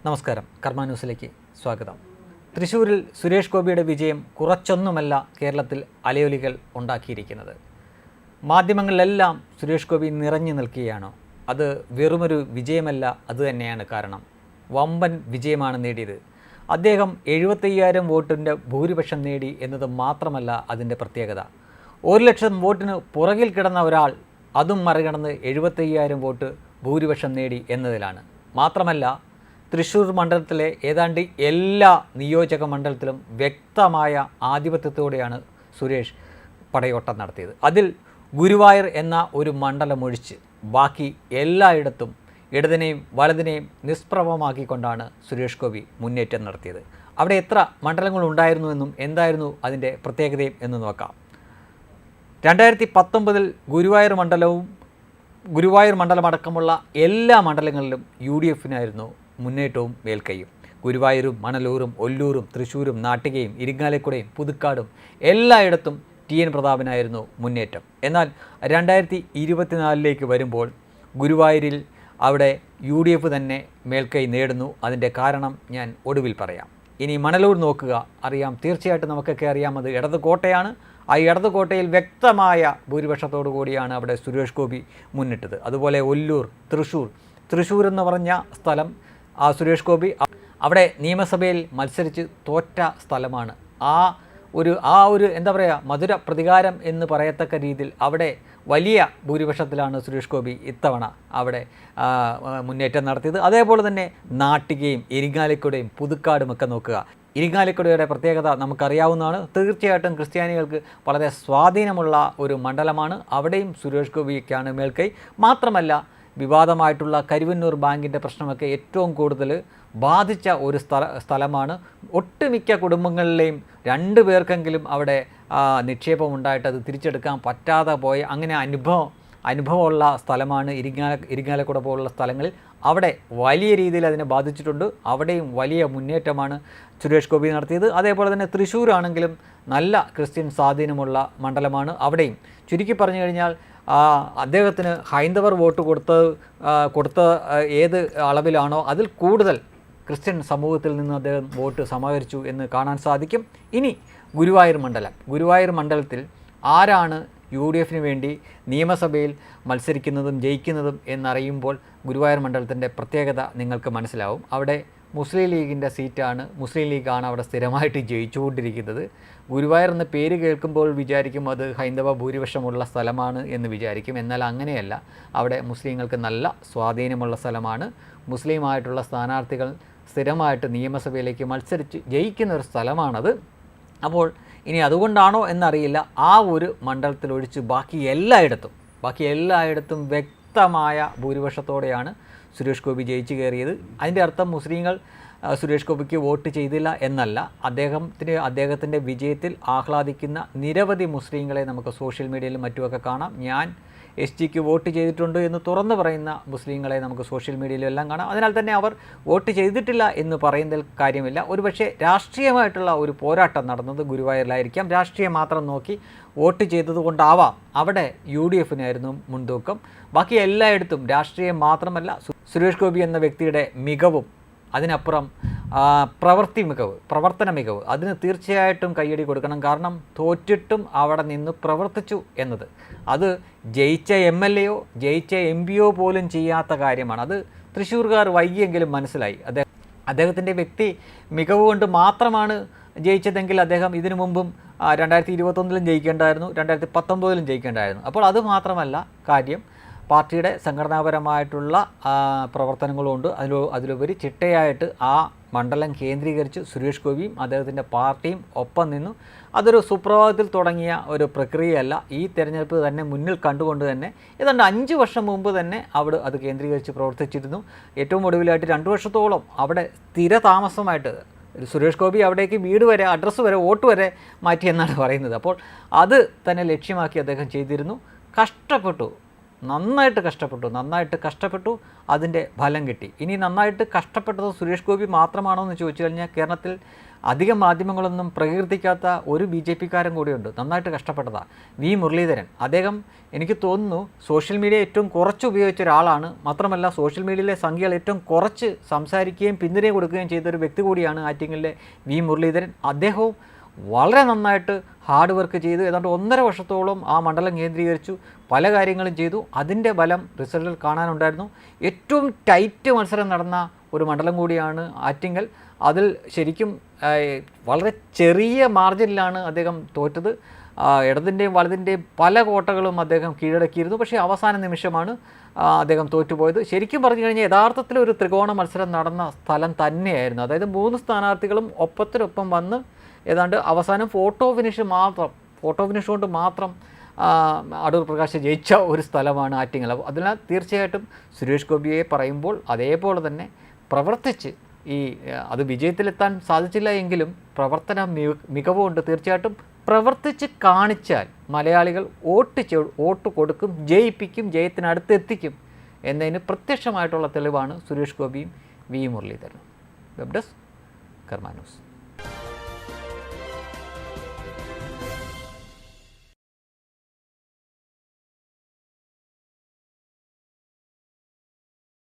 നമസ്കാരം, കർമ്മ ന്യൂസിലേക്ക് സ്വാഗതം. തൃശ്ശൂരിൽ സുരേഷ് ഗോപിയുടെ വിജയം കുറച്ചൊന്നുമല്ല കേരളത്തിൽ അലയൊലികൾ ഉണ്ടാക്കിയിരിക്കുന്നത്. മാധ്യമങ്ങളിലെല്ലാം സുരേഷ് ഗോപി നിറഞ്ഞു നിൽക്കുകയാണോ? അത് വെറുമൊരു വിജയമല്ല, അതുതന്നെയാണ് കാരണം. വമ്പൻ വിജയമാണ് നേടിയത്. അദ്ദേഹം 75,000 വോട്ടിൻ്റെ ഭൂരിപക്ഷം നേടി എന്നത് മാത്രമല്ല അതിൻ്റെ പ്രത്യേകത. 1,00,000 വോട്ടിന് പുറകിൽ കിടന്ന ഒരാൾ അതും മറികടന്ന് 75,000 വോട്ട് ഭൂരിപക്ഷം നേടി എന്നതിലാണ്. മാത്രമല്ല, തൃശ്ശൂർ മണ്ഡലത്തിലെ ഏതാണ്ട് എല്ലാ നിയോജക മണ്ഡലത്തിലും വ്യക്തമായ ആധിപത്യത്തോടെയാണ് സുരേഷ് പടയോട്ടം നടത്തിയത്. അതിൽ ഗുരുവായൂർ എന്ന ഒരു മണ്ഡലം ഒഴിച്ച് ബാക്കി എല്ലായിടത്തും ഇടതിനെയും വലതിനെയും നിഷ്പ്രഭമാക്കിക്കൊണ്ടാണ് സുരേഷ് ഗോപി മുന്നേറ്റം നടത്തിയത്. അവിടെ എത്ര മണ്ഡലങ്ങളുണ്ടായിരുന്നു എന്നും എന്തായിരുന്നു അതിൻ്റെ പ്രത്യേകതയും എന്ന് നോക്കാം. 2019 ഗുരുവായൂർ മണ്ഡലമടക്കമുള്ള എല്ലാ മണ്ഡലങ്ങളിലും UDFനായിരുന്നു മുന്നേറ്റവും മേൽക്കൈയും. ഗുരുവായൂരും മണലൂരും ഒല്ലൂരും തൃശ്ശൂരും നാട്ടികയും ഇരിങ്ങാലക്കുടയും പുതുക്കാടും എല്ലായിടത്തും TN പ്രതാപനായിരുന്നു മുന്നേറ്റം. എന്നാൽ 2024 വരുമ്പോൾ ഗുരുവായൂരിൽ അവിടെ UDF തന്നെ മേൽക്കൈ നേടുന്നു. അതിൻ്റെ കാരണം ഞാൻ ഒടുവിൽ പറയാം. ഇനി മണലൂർ നോക്കുക, അറിയാം, തീർച്ചയായിട്ടും നമുക്കൊക്കെ അറിയാം, അത് ഇടത് കോട്ടയാണ്. ആ ഇടത് കോട്ടയിൽ വ്യക്തമായ ഭൂരിപക്ഷത്തോടു കൂടിയാണ് അവിടെ സുരേഷ് ഗോപി മുന്നിട്ടത്. അതുപോലെ ഒല്ലൂർ, തൃശ്ശൂർ എന്ന് പറഞ്ഞ സ്ഥലം സുരേഷ് ഗോപി അവിടെ നിയമസഭയിൽ മത്സരിച്ച് തോറ്റ സ്ഥലമാണ്. ആ ഒരു എന്താ പറയുക, മധുര പ്രതികാരം എന്ന് പറയത്തക്ക രീതിയിൽ അവിടെ വലിയ ഭൂരിപക്ഷത്തിലാണ് സുരേഷ് ഗോപി ഇത്തവണ അവിടെ മുന്നേറ്റം നടത്തിയത്. അതേപോലെ തന്നെ നാട്ടികയും ഇരിങ്ങാലക്കുടയും പുതുക്കാടുമൊക്കെ നോക്കുക. ഇരിങ്ങാലക്കുടയുടെ പ്രത്യേകത നമുക്കറിയാവുന്നതാണ്. തീർച്ചയായിട്ടും ക്രിസ്ത്യാനികൾക്ക് വളരെ സ്വാധീനമുള്ള ഒരു മണ്ഡലമാണ്. അവിടെയും സുരേഷ് ഗോപിക്കാണ് മേൽക്കൈ. മാത്രമല്ല, വിവാദമായിട്ടുള്ള കരുവന്നൂർ ബാങ്കിൻ്റെ പ്രശ്നമൊക്കെ ഏറ്റവും കൂടുതൽ ബാധിച്ച ഒരു സ്ഥലമാണ്. ഒട്ടുമിക്ക കുടുംബങ്ങളിലെയും 2 പേർക്കെങ്കിലും അവിടെ നിക്ഷേപമുണ്ടായിട്ട് അത് തിരിച്ചെടുക്കാൻ പറ്റാതെ പോയ അങ്ങനെ അനുഭവമുള്ള സ്ഥലമാണ് ഇരിങ്ങാലക്കുട പോലുള്ള സ്ഥലങ്ങളിൽ. അവിടെ വലിയ രീതിയിൽ അതിനെ ബാധിച്ചിട്ടുണ്ട്. അവിടെയും വലിയ മുന്നേറ്റമാണ് സുരേഷ് ഗോപി നടത്തിയത്. അതേപോലെ തന്നെ തൃശ്ശൂരാണെങ്കിലും നല്ല ക്രിസ്ത്യൻ സ്വാധീനമുള്ള മണ്ഡലമാണ്. അവിടെയും ചുരുക്കി പറഞ്ഞു കഴിഞ്ഞാൽ അദ്ദേഹത്തിന് ഹൈന്ദവർ വോട്ട് കൊടുത്ത ഏത് അളവിലാണോ അതിൽ കൂടുതൽ ക്രിസ്ത്യൻ സമൂഹത്തിൽ നിന്ന് അദ്ദേഹം വോട്ട് സമാഹരിച്ചു എന്ന് കാണാൻ സാധിക്കും. ഇനി ഗുരുവായൂർ മണ്ഡലത്തിൽ ആരാണ് UDFന് വേണ്ടി നിയമസഭയിൽ മത്സരിക്കുന്നതും ജയിക്കുന്നതും എന്നറിയുമ്പോൾ ഗുരുവായൂർ മണ്ഡലത്തിൻ്റെ പ്രത്യേകത നിങ്ങൾക്ക് മനസ്സിലാവും. അവിടെ മുസ്ലിം ലീഗിൻ്റെ സീറ്റാണ്. മുസ്ലിം ലീഗാണ് അവിടെ സ്ഥിരമായിട്ട് ജയിച്ചുകൊണ്ടിരിക്കുന്നത്. ഗുരുവായൂർ എന്ന പേര് കേൾക്കുമ്പോൾ വിചാരിക്കും അത് ഹൈന്ദവ ഭൂരിപക്ഷമുള്ള സ്ഥലമാണ് എന്ന് വിചാരിക്കും. എന്നാൽ അങ്ങനെയല്ല. അവിടെ മുസ്ലിങ്ങൾക്ക് നല്ല സ്വാധീനമുള്ള സ്ഥലമാണ്. മുസ്ലിമായിട്ടുള്ള സ്ഥാനാർത്ഥികൾ സ്ഥിരമായിട്ട് നിയമസഭയിലേക്ക് മത്സരിച്ച് ജയിക്കുന്ന ഒരു സ്ഥലമാണത്. അപ്പോൾ ഇനി അതുകൊണ്ടാണോ എന്നറിയില്ല, ആ ഒരു മണ്ഡലത്തിലൊഴിച്ച് ബാക്കി എല്ലായിടത്തും വ്യക്തമായ ഭൂരിപക്ഷത്തോടെയാണ് സുരേഷ് ഗോപി ജയിച്ചു കയറിയത്. അതിൻ്റെ അർത്ഥം മുസ്ലിങ്ങൾ സുരേഷ് ഗോപിക്ക് വോട്ട് ചെയ്തില്ല എന്നല്ല. അദ്ദേഹത്തിൻ്റെ വിജയത്തിൽ ആഹ്ലാദിക്കുന്ന നിരവധി മുസ്ലിങ്ങളെ നമുക്ക് സോഷ്യൽ മീഡിയയിലും മറ്റുമൊക്കെ കാണാം. ഞാൻ SGക്ക് വോട്ട് ചെയ്തിട്ടുണ്ട് എന്ന് തുറന്നു പറയുന്ന മുസ്ലിങ്ങളെ നമുക്ക് സോഷ്യൽ മീഡിയയിലും എല്ലാം കാണാം. അതിനാൽ തന്നെ അവർ വോട്ട് ചെയ്തിട്ടില്ല എന്ന് പറയുന്നതിൽ കാര്യമില്ല. ഒരുപക്ഷെ രാഷ്ട്രീയമായിട്ടുള്ള ഒരു പോരാട്ടം നടന്നത് ഗുരുവായൂരിലായിരിക്കാം. രാഷ്ട്രീയം മാത്രം നോക്കി വോട്ട് ചെയ്തതുകൊണ്ടാവാം അവിടെ UDFനായിരുന്നു മുൻതൂക്കം. ബാക്കി എല്ലായിടത്തും രാഷ്ട്രീയം മാത്രമല്ല, സുരേഷ് ഗോപി എന്ന വ്യക്തിയുടെ മികവും അതിനപ്പുറം പ്രവർത്തന മികവ് അതിന് തീർച്ചയായിട്ടും കയ്യടി കൊടുക്കണം. കാരണം തോറ്റിട്ടും അവിടെ നിന്ന് പ്രവർത്തിച്ചു എന്നത് അത് ജയിച്ച MLAയോ ജയിച്ച MPയോ പോലും ചെയ്യാത്ത കാര്യമാണ്. അത് തൃശ്ശൂർകാർ വൈകിയെങ്കിലും മനസ്സിലായി. അദ്ദേഹത്തിൻ്റെ വ്യക്തി മികവ് കൊണ്ട് മാത്രമാണ് ജയിച്ചതെങ്കിൽ അദ്ദേഹം ഇതിനു മുമ്പും 2021 ജയിക്കേണ്ടായിരുന്നു, 2019 ജയിക്കേണ്ടായിരുന്നു. അപ്പോൾ അത് മാത്രമല്ല കാര്യം, പാർട്ടിയുടെ സംഘടനാപരമായിട്ടുള്ള പ്രവർത്തനങ്ങളുണ്ട്. അതിലുപരി ചിട്ടയായിട്ട് ആ മണ്ഡലം കേന്ദ്രീകരിച്ച് സുരേഷ് ഗോപിയും അദ്ദേഹത്തിൻ്റെ പാർട്ടിയും ഒപ്പം നിന്നു. അതൊരു സുപ്രഭാതത്തിൽ തുടങ്ങിയ ഒരു പ്രക്രിയയല്ല. ഈ തെരഞ്ഞെടുപ്പ് തന്നെ മുന്നിൽ കണ്ടുകൊണ്ട് തന്നെ ഏതാണ്ട് 5 വർഷം മുമ്പ് തന്നെ അവിടെ അത് കേന്ദ്രീകരിച്ച് പ്രവർത്തിച്ചിരുന്നു. ഏറ്റവും ഒടുവിലായിട്ട് 2 വർഷത്തോളം അവിടെ സ്ഥിരതാമസമായിട്ട് സുരേഷ് ഗോപി അവിടേക്ക് വീട് വരെ, അഡ്രസ്സ് വരെ, വോട്ട് വരെ മാറ്റിയെന്നാണ് പറയുന്നത്. അപ്പോൾ അത് തന്നെ ലക്ഷ്യമാക്കി അദ്ദേഹം ചെയ്തിരുന്നു. കഷ്ടപ്പെട്ടു. നന്നായിട്ട് കഷ്ടപ്പെട്ടു, അതിൻ്റെ ഫലം കിട്ടി. ഇനി നന്നായിട്ട് കഷ്ടപ്പെട്ടത് സുരേഷ് ഗോപി മാത്രമാണോ എന്ന് ചോദിച്ചു കഴിഞ്ഞാൽ കേരളത്തിൽ അധികം മാധ്യമങ്ങളൊന്നും പ്രകീർത്തിക്കാത്ത ഒരു BJP-കാരൻ കൂടിയുണ്ട്, നന്നായിട്ട് കഷ്ടപ്പെട്ടതാണ്. വി മുരളീധരൻ. അദ്ദേഹം എനിക്ക് തോന്നുന്നു സോഷ്യൽ മീഡിയ ഏറ്റവും കുറച്ച് ഉപയോഗിച്ച ഒരാളാണ്. മാത്രമല്ല സോഷ്യൽ മീഡിയയിലെ സംഖ്യകൾ ഏറ്റവും കുറച്ച് സംസാരിക്കുകയും പിന്തുണ കൊടുക്കുകയും ചെയ്തൊരു വ്യക്തി കൂടിയാണ് ആറ്റിങ്ങലിലെ വി മുരളീധരൻ. അദ്ദേഹവും വളരെ നന്നായിട്ട് ഹാർഡ് വർക്ക് ചെയ്തു. ഏതാണ്ട് 1.5 വർഷത്തോളം ആ മണ്ഡലം കേന്ദ്രീകരിച്ചു, പല കാര്യങ്ങളും ചെയ്തു. അതിൻ്റെ ബലം റിസൾട്ടിൽ കാണാനുണ്ടായിരുന്നു. ഏറ്റവും ടൈറ്റ് മത്സരം നടന്ന ഒരു മണ്ഡലം കൂടിയാണ് ആറ്റിങ്ങൽ. അതിൽ ശരിക്കും വളരെ ചെറിയ മാർജിനിലാണ് അദ്ദേഹം തോറ്റത്. ഇടതിൻ്റെയും വലതിൻ്റെയും പല കോട്ടകളും അദ്ദേഹം കീഴടക്കിയിരുന്നു. പക്ഷേ അവസാന നിമിഷമാണ് അദ്ദേഹം തോറ്റുപോയത്. ശരിക്കും പറഞ്ഞു കഴിഞ്ഞാൽ യഥാർത്ഥത്തിൽ ഒരു ത്രികോണ മത്സരം നടന്ന സ്ഥലം തന്നെയായിരുന്നു. അതായത് 3 സ്ഥാനാർത്ഥികളും ഒപ്പത്തിനൊപ്പം വന്ന് ഏതാണ്ട് അവസാനം ഫോട്ടോ ഫിനിഷ് കൊണ്ട് മാത്രം അടൂർ പ്രകാശ് ജയിച്ച ഒരു സ്ഥലമാണ് ആറ്റിങ്ങൽ. അതിനാൽ തീർച്ചയായിട്ടും സുരേഷ് ഗോപിയെ പറയുമ്പോൾ അതേപോലെ തന്നെ പ്രവർത്തിച്ച് അത് വിജയത്തിലെത്താൻ സാധിച്ചില്ല എങ്കിലും പ്രവർത്തന മികവുണ്ട്. തീർച്ചയായിട്ടും പ്രവർത്തിച്ച് കാണിച്ചാൽ മലയാളികൾ വോട്ട് കൊടുക്കും, ജയിപ്പിക്കും, ജയത്തിനടുത്തെത്തിക്കും എന്നതിന് പ്രത്യക്ഷമായിട്ടുള്ള തെളിവാണ് സുരേഷ് ഗോപിയും വി മുരളീധരനും. വെബ് ഡെസ്ക് കർമ്മ ന്യൂസ്.